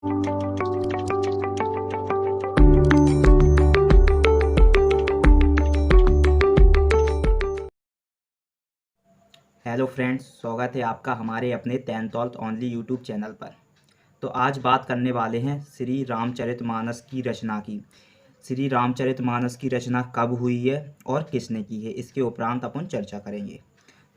Hello friends, स्वागत है आपका हमारे अपने तैनतौल ओनली यूट्यूब चैनल पर। तो आज बात करने वाले हैं श्री रामचरितमानस की रचना की। श्री रामचरितमानस की रचना कब हुई है और किसने की है, इसके उपरांत अपन चर्चा करेंगे।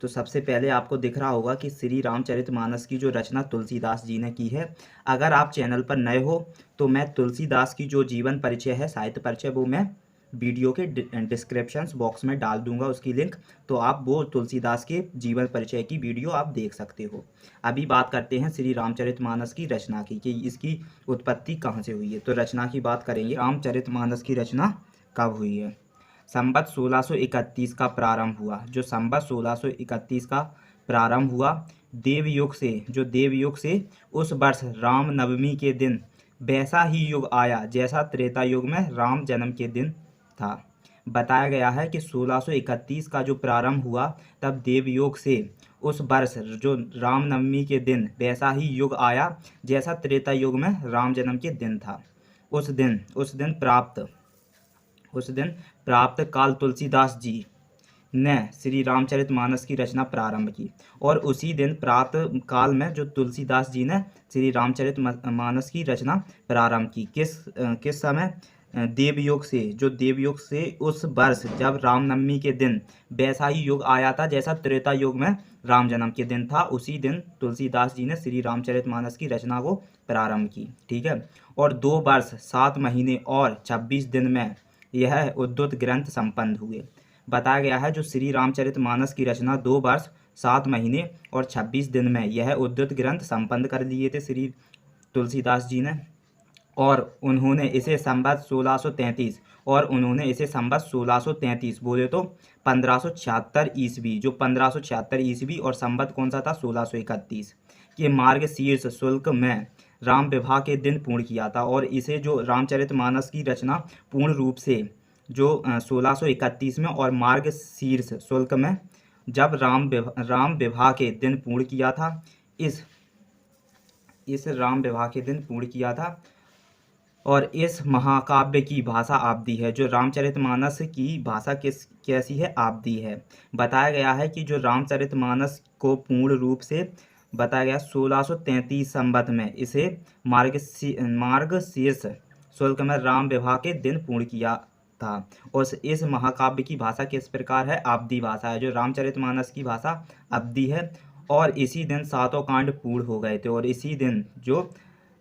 तो सबसे पहले आपको दिख रहा होगा कि श्री रामचरितमानस की जो रचना तुलसीदास जी ने की है। अगर आप चैनल पर नए हो तो मैं तुलसीदास की जो जीवन परिचय है, साहित्य परिचय, वो मैं वीडियो के डिस्क्रिप्शन बॉक्स में डाल दूंगा उसकी लिंक। तो आप वो तुलसीदास के जीवन परिचय की वीडियो आप देख सकते हो। अभी बात करते हैं श्री रामचरितमानस की रचना की कि इसकी उत्पत्ति कहाँ से हुई है। तो रचना की बात करेंगे। रामचरितमानस की रचना कब हुई है? संवत 1631 का प्रारंभ हुआ। जो संवत 1631 का प्रारंभ हुआ, देवयुग से उस वर्ष राम नवमी के दिन वैसा ही युग आया जैसा त्रेता युग में राम जन्म के दिन था। बताया गया है कि 1631 का जो प्रारंभ हुआ, तब देवयोग से उस वर्ष जो रामनवमी के दिन वैसा ही युग आया जैसा त्रेता युग में राम जन्म के दिन था। उस दिन प्राप्त काल तुलसीदास जी ने श्री रामचरितमानस की रचना प्रारंभ की। और उसी दिन प्रातः काल में जो तुलसीदास जी ने श्री रामचरितमानस की रचना प्रारंभ की। किस समय? देवयोग से उस वर्ष जब रामनवमी के दिन वैसा ही युग आया था जैसा त्रेता युग में राम जन्म के दिन था, उसी दिन तुलसीदास जी ने श्री रामचरितमानस की रचना को प्रारंभ की। ठीक है। और 2 वर्ष 7 महीने और 26 दिन में यह उद्धृत ग्रंथ संपन्न हुए। बताया गया है जो श्री रामचरितमानस की रचना 2 वर्ष 7 महीने और 26 दिन में यह उद्धृत ग्रंथ संपन्न कर लिए थे श्री तुलसीदास जी ने। और उन्होंने इसे संवत 1633 बोले तो 1576 ईस्वी, जो 1576 ईस्वी और संवत कौन सा था? 1631 के मार्ग शीर्ष शुल्क में राम विवाह के दिन पूर्ण किया था। और इसे जो रामचरितमानस की रचना पूर्ण रूप से जो 1631 में और मार्ग शीर्ष शुल्क में जब राम विवाह के दिन पूर्ण किया था, इस राम विवाह के दिन पूर्ण किया था। और इस महाकाव्य की भाषा आब्दी है। जो रामचरितमानस की भाषा कैसी है? आब्दी है। बताया गया है कि जो रामचरितमानस को पूर्ण रूप से बताया गया 1633 संवत में इसे मार्ग शीर्ष शुल्क में राम विवाह के दिन पूर्ण किया था। और इस महाकाव्य की भाषा किस प्रकार है? आब्दी भाषा है। जो रामचरितमानस की भाषा आब्दी है। और इसी दिन 7 कांड पूर्ण हो गए थे। और इसी दिन जो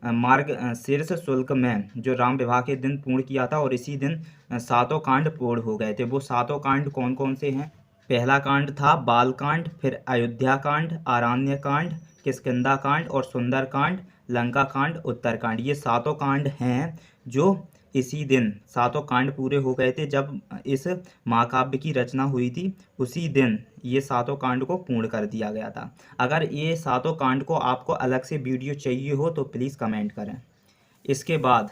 मार्ग शीर्ष शुल्क में जो राम विवाह के दिन पूर्ण किया था, और इसी दिन 7 कांड पूर्ण हो गए थे। वो 7 कांड कौन कौन से हैं? पहला कांड था बाल कांड, फिर अयोध्या कांड, आरण्य कांड, किष्किंधा कांड और सुंदर कांड, लंका कांड, उत्तर कांड। ये 7 कांड हैं जो इसी दिन 7 कांड पूरे हो गए थे। जब इस महाकाव्य की रचना हुई थी, उसी दिन ये 7 कांड को पूर्ण कर दिया गया था। अगर ये 7 कांड को आपको अलग से वीडियो चाहिए हो तो प्लीज़ कमेंट करें। इसके बाद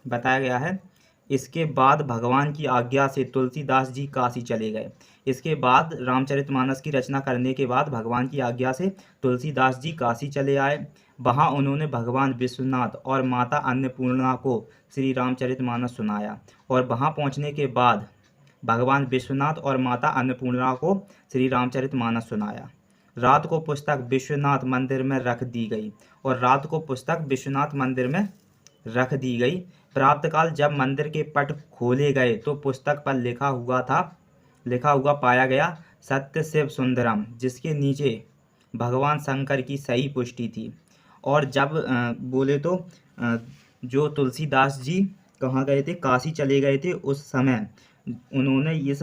बताया गया है, इसके बाद भगवान की आज्ञा से तुलसीदास जी काशी चले गए। इसके बाद रामचरितमानस की रचना करने के बाद भगवान की आज्ञा से तुलसीदास जी काशी चले आए। वहाँ उन्होंने भगवान विश्वनाथ और माता अन्नपूर्णा को श्री रामचरितमानस सुनाया। और वहाँ पहुँचने के बाद भगवान विश्वनाथ और माता अन्नपूर्णा को श्री रामचरितमानस सुनाया। रात को पुस्तक विश्वनाथ मंदिर में रख दी गई। प्रातःकाल जब मंदिर के पट खोले गए तो पुस्तक पर लिखा हुआ पाया गया, सत्य शिव सुंदरम, जिसके नीचे भगवान शंकर की सही पुष्टि थी। और जब बोले तो जो तुलसीदास जी कहाँ गए थे? काशी चले गए थे। उस समय उन्होंने इस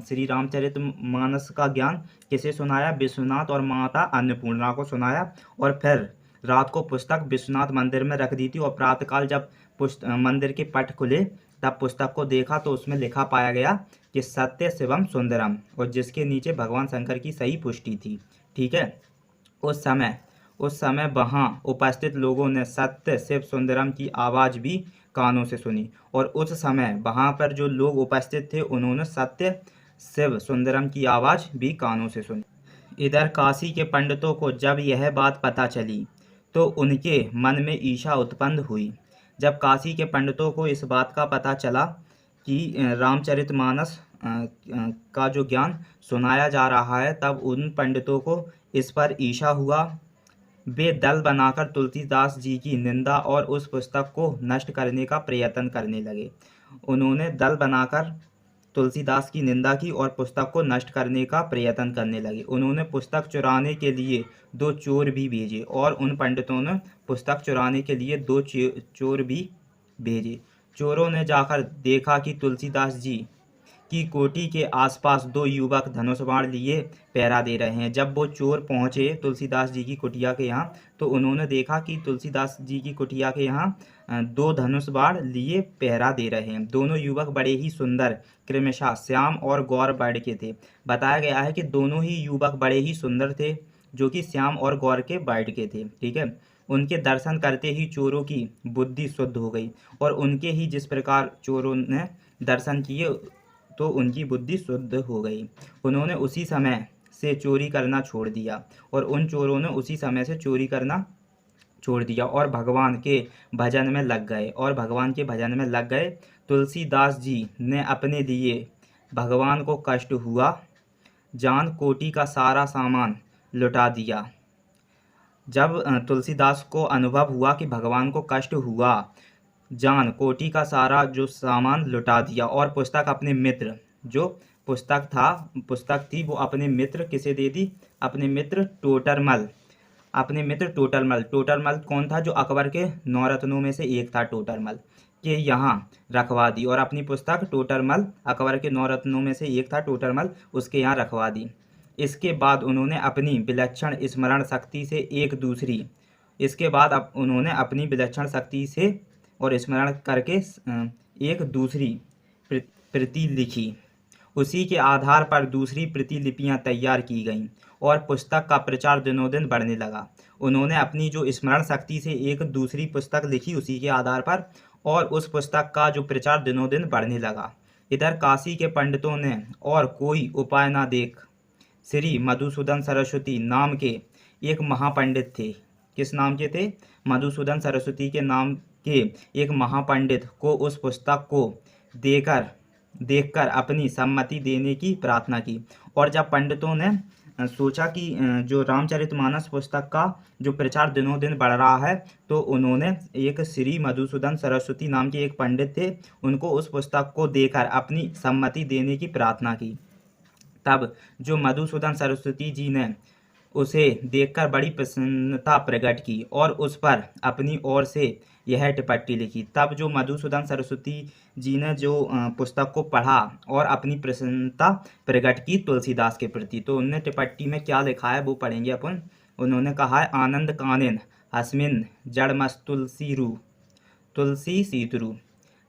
श्री रामचरितमानस का ज्ञान किसे सुनाया? विश्वनाथ और माता अन्नपूर्णा को सुनाया। और फिर रात को पुस्तक विश्वनाथ मंदिर में रख दी थी। और प्रातःकाल जब मंदिर के पट खुले तब पुस्तक को देखा तो उसमें लिखा पाया गया कि सत्य शिवम सुंदरम, और जिसके नीचे भगवान शंकर की सही पुष्टि थी। ठीक है। उस समय वहाँ उपस्थित लोगों ने सत्य शिव सुंदरम की आवाज़ भी कानों से सुनी। और उस समय वहाँ पर जो लोग उपस्थित थे उन्होंने सत्य शिव सुंदरम की आवाज़ भी कानों से सुनी। इधर काशी के पंडितों को जब यह बात पता चली तो उनके मन में ईर्ष्या उत्पन्न हुई। जब काशी के पंडितों को इस बात का पता चला कि रामचरितमानस का जो ज्ञान सुनाया जा रहा है, तब उन पंडितों को इस पर ईर्ष्या हुआ। वे दल बनाकर तुलसीदास जी की निंदा और उस पुस्तक को नष्ट करने का प्रयत्न करने लगे। उन्होंने दल बनाकर तुलसीदास की निंदा की और पुस्तक को नष्ट करने का प्रयत्न करने लगे। उन्होंने पुस्तक चुराने के लिए 2 चोर भी भेजे और उन पंडितों ने पुस्तक चुराने के लिए 2 चोर भी भेजे। चोरों ने जाकर देखा कि तुलसीदास जी की कोठी के आसपास 2 युवक धनुष बाण लिए पहरा दे रहे हैं। जब वो चोर पहुंचे तुलसीदास जी की कुटिया के यहाँ, तो उन्होंने देखा कि तुलसीदास जी की कुटिया के यहाँ 2 धनुष बाण लिए पहरा दे रहे हैं। दोनों युवक बड़े ही सुंदर, क्रमशः श्याम और गौर वर्ण के थे। बताया गया है कि दोनों ही युवक बड़े ही सुंदर थे, जो कि श्याम और गौर के वर्ण के थे। ठीक है। उनके दर्शन करते ही चोरों की बुद्धि शुद्ध हो गई और उनके ही जिस प्रकार चोरों ने दर्शन किए तो उनकी बुद्धि शुद्ध हो गई। उन्होंने उसी समय से चोरी करना छोड़ दिया और उन चोरों ने उसी समय से चोरी करना छोड़ दिया और भगवान के भजन में लग गए। तुलसीदास जी ने अपने लिए भगवान को कष्ट हुआ जान कोटी का सारा सामान लुटा दिया। जब तुलसीदास को अनुभव हुआ कि भगवान को कष्ट हुआ जान कोटी का सारा जो सामान लुटा दिया और पुस्तक अपने मित्र, जो पुस्तक थी वो अपने मित्र किसे दे दी? अपने मित्र टोडरमल टोडरमल कौन था? जो अकबर के 9 रत्नों में से एक था, टोडरमल के यहाँ रखवा दी और अपनी पुस्तक टोडरमल, अकबर के 9 रत्नों में से एक था टोडरमल, उसके यहाँ रखवा दी। इसके बाद उन्होंने अपनी विलक्षण स्मरण शक्ति से और स्मरण करके एक दूसरी प्रति लिखी। उसी के आधार पर दूसरी प्रतिलिपियां तैयार की गईं और पुस्तक का प्रचार दिनों दिन बढ़ने लगा। उन्होंने अपनी जो स्मरण शक्ति से एक दूसरी पुस्तक लिखी उसी के आधार पर, और उस पुस्तक का जो प्रचार दिनों दिन बढ़ने लगा। इधर काशी के पंडितों ने और कोई उपाय न देख श्री मधुसूदन सरस्वती नाम के एक महापंडित थे। किस नाम के थे? मधुसूदन सरस्वती के नाम के एक महापंडित को उस पुस्तक को देखकर अपनी सम्मति देने की प्रार्थना की। और जब पंडितों ने सोचा कि जो रामचरितमानस पुस्तक का जो प्रचार दिनों दिन बढ़ रहा है, तो उन्होंने एक श्री मधुसूदन सरस्वती नाम के एक पंडित थे, उनको उस पुस्तक को देकर अपनी सम्मति देने की प्रार्थना की। तब जो मधुसूदन सरस्वती जी ने उसे देखकर बड़ी प्रसन्नता प्रकट की और उस पर अपनी ओर से यह टिप्पणी लिखी। तब जो मधुसूदन सरस्वती जी ने जो पुस्तक को पढ़ा और अपनी प्रसन्नता प्रकट की तुलसीदास के प्रति, तो उन्होंने टिप्पणी में क्या लिखा है वो पढ़ेंगे अपन। उन्होंने कहा है, आनंद कानिन हस्मिन तुलसी सीतरु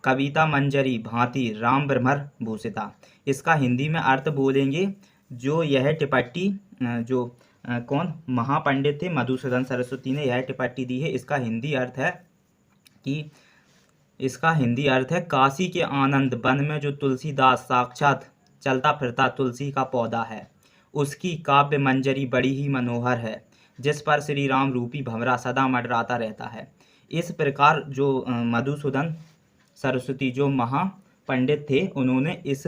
कविता मंजरी भांति राम ब्रह्मर भूषिता। इसका हिंदी में अर्थ बोलेंगे। जो यह टिप्पणी जो कौन महापंडित थे मधुसूदन सरस्वती ने यह टिप्पणी दी है, इसका हिंदी अर्थ है काशी के आनंद वन में जो तुलसीदास साक्षात चलता फिरता तुलसी का पौधा है, उसकी काव्य मंजरी बड़ी ही मनोहर है, जिस पर श्री राम रूपी भंवरा सदा मंडराता रहता है। इस प्रकार जो मधुसूदन सरस्वती जो महापंडित थे, उन्होंने इस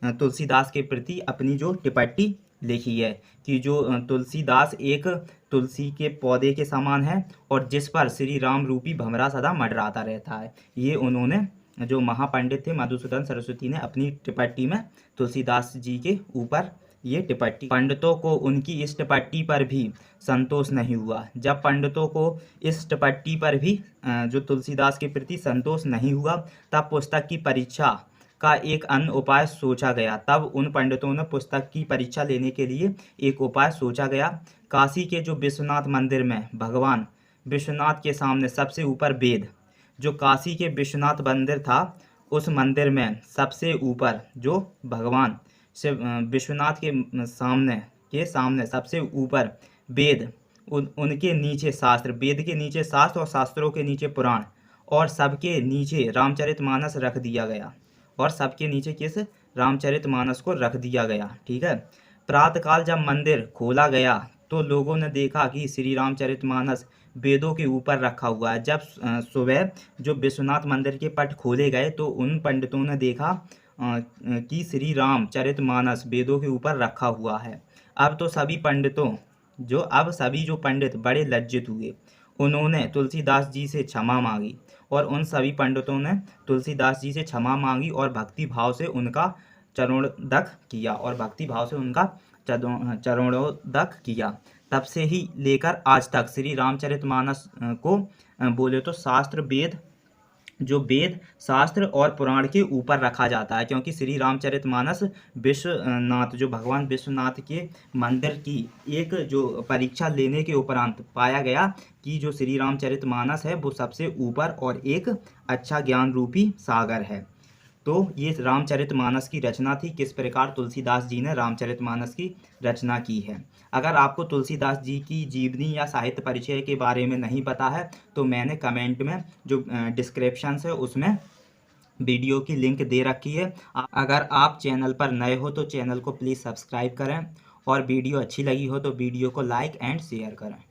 तुलसीदास के प्रति अपनी जो टिप्पणी लिखी है कि जो तुलसीदास एक तुलसी के पौधे के समान है और जिस पर श्री राम रूपी भंवरा सदा मंडराता रहता है। ये उन्होंने जो महापंडित थे मधुसूदन सरस्वती ने अपनी टिप्पणी में तुलसीदास जी के ऊपर ये टिप्पणी। पंडितों को उनकी इस टिप्पणी पर भी संतोष नहीं हुआ। जब पंडितों को इस टिप्पणी पर भी जो तुलसीदास के प्रति संतोष नहीं हुआ, तब पुस्तक की परीक्षा का एक अन्य उपाय सोचा गया। तब उन पंडितों ने पुस्तक की परीक्षा लेने के लिए एक उपाय सोचा गया। काशी के जो विश्वनाथ मंदिर में भगवान विश्वनाथ के सामने सबसे ऊपर वेद, जो काशी के विश्वनाथ मंदिर था, उस मंदिर में सबसे ऊपर जो भगवान विश्वनाथ के सामने सबसे ऊपर वेद, उनके नीचे शास्त्र, वेद के नीचे शास्त्र और शास्त्रों के नीचे पुराण, और सबके नीचे रामचरितमानस रख दिया गया। और सबके नीचे किस? रामचरितमानस को रख दिया गया। ठीक है। प्रातःकाल जब मंदिर खोला गया तो लोगों ने देखा कि श्री रामचरितमानस वेदों के ऊपर रखा हुआ है। जब सुबह जो विश्वनाथ मंदिर के पट खोले गए तो उन पंडितों ने देखा कि श्री रामचरितमानस वेदों के ऊपर रखा हुआ है। अब सभी जो पंडित बड़े लज्जित हुए। उन्होंने तुलसीदास जी से क्षमा मांगी और उन सभी पंडितों ने तुलसीदास जी से क्षमा मांगी और भक्ति भाव से उनका चरणोदक किया। तब से ही लेकर आज तक श्री रामचरितमानस को बोले तो वेद शास्त्र और पुराण के ऊपर रखा जाता है, क्योंकि श्री रामचरितमानस जो भगवान विश्वनाथ के मंदिर की एक जो परीक्षा लेने के उपरांत पाया गया कि जो श्री रामचरितमानस है वो सबसे ऊपर और एक अच्छा ज्ञान रूपी सागर है। तो ये रामचरितमानस की रचना थी, किस प्रकार तुलसीदास जी ने रामचरितमानस की रचना की है। अगर आपको तुलसीदास जी की जीवनी या साहित्य परिचय के बारे में नहीं पता है तो मैंने कमेंट में जो डिस्क्रिप्शन है उसमें वीडियो की लिंक दे रखी है। अगर आप चैनल पर नए हो तो चैनल को प्लीज़ सब्सक्राइब करें और वीडियो अच्छी लगी हो तो वीडियो को लाइक एंड शेयर करें।